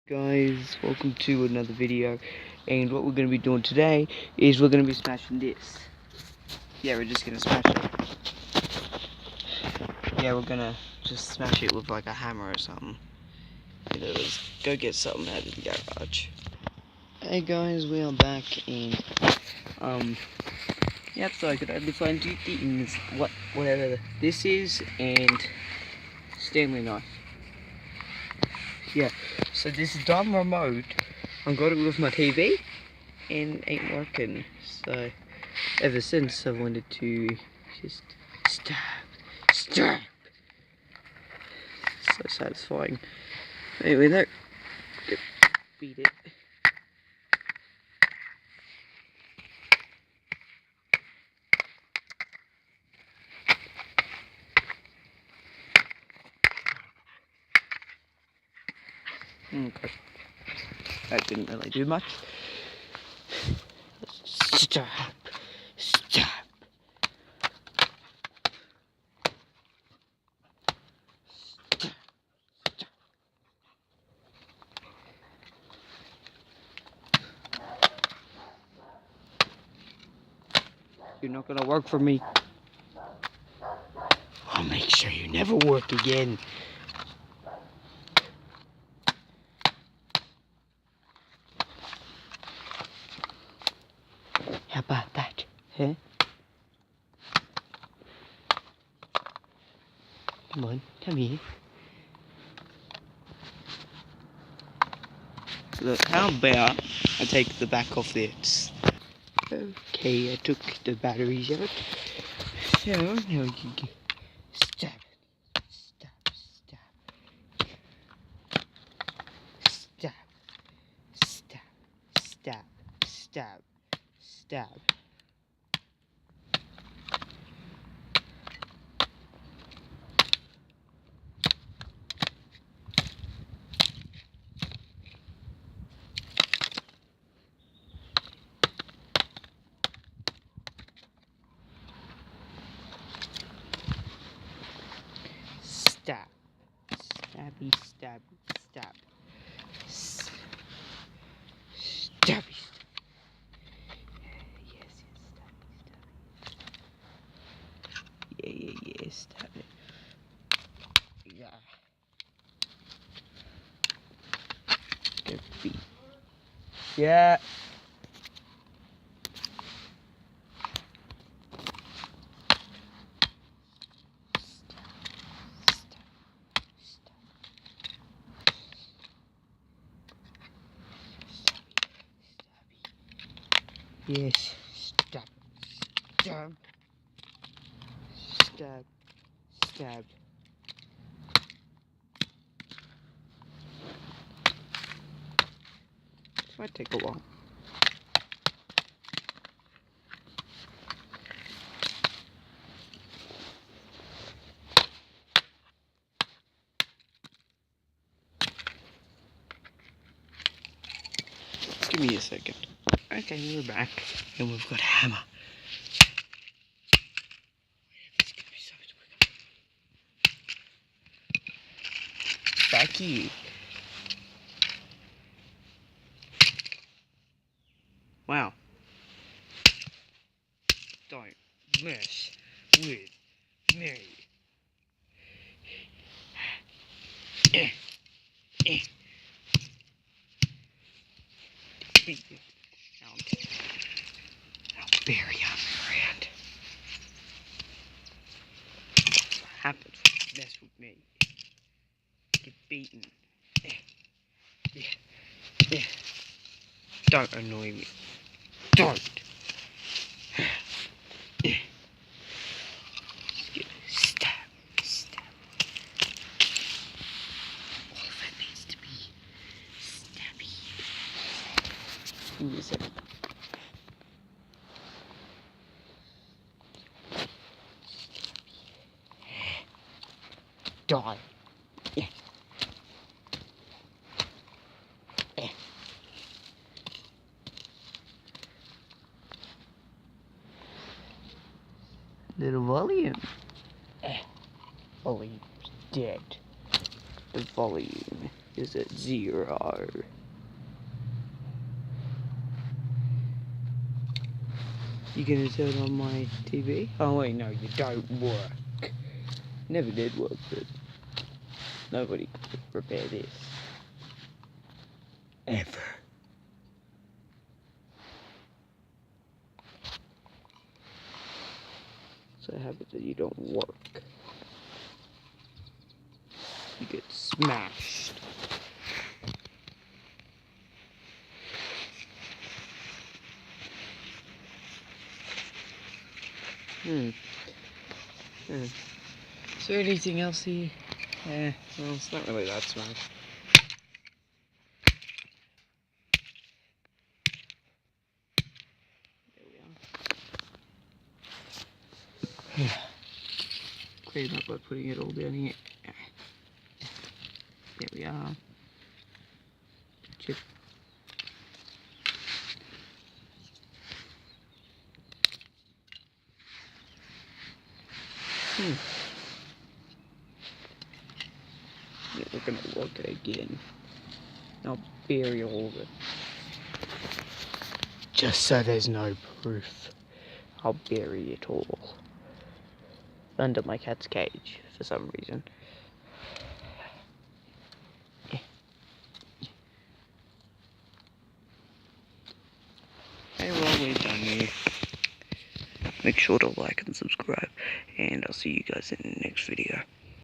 Guys, welcome to another video, and what we're going to be doing today is we're going to be smashing this. Yeah, we're just going to smash it. Yeah, we're going to just smash it with like a hammer or something. Let's go get something out of the garage. Hey guys, we are back, and yep, so I could only find two things, whatever this is, and Stanley knife. Yeah, so this dumb remote, I got it with my TV, and ain't working. So ever since I wanted to just stab. So satisfying. Anyway, there. Beat it. Okay. That didn't really do much. Stab. You're not gonna work for me. I'll make sure you never work again. How about that, huh? Come on, come here. Look, how about I take the back off this? Okay, I took the batteries out. So, now you can stab. Stab. Stabby, stab. Stabby. Yes, stabby. Yeah, stab it. Yeah. Good feet. Yeah. Yes, stab. This might take a while. Give me a second. Okay, we're back, and we've got a hammer. Back here. Wow. Don't mess with me. Beat you. How very unfriend. What happens when you mess with me? Get beaten. Don't annoy me. Don't. Stab. All of it needs to be stabby. Give me a second. Die. Little volume. Volume's dead. The volume is at 0. You gonna turn on my TV? Oh wait, no, you don't work. Never did work, but nobody could repair this. Ever. So it happens that you don't work. You get smashed. Is there anything else here? Well, it's not really that smashed. There we are. Clean up by putting it all down here. There we are. Chip. Yeah, we're gonna look again. I'll bury all of it. Just so there's no proof. I'll bury it all. Under my cat's cage, for some reason. Yeah. Hey, well, we're done here. Make sure to like and subscribe, and I'll see you guys in the next video.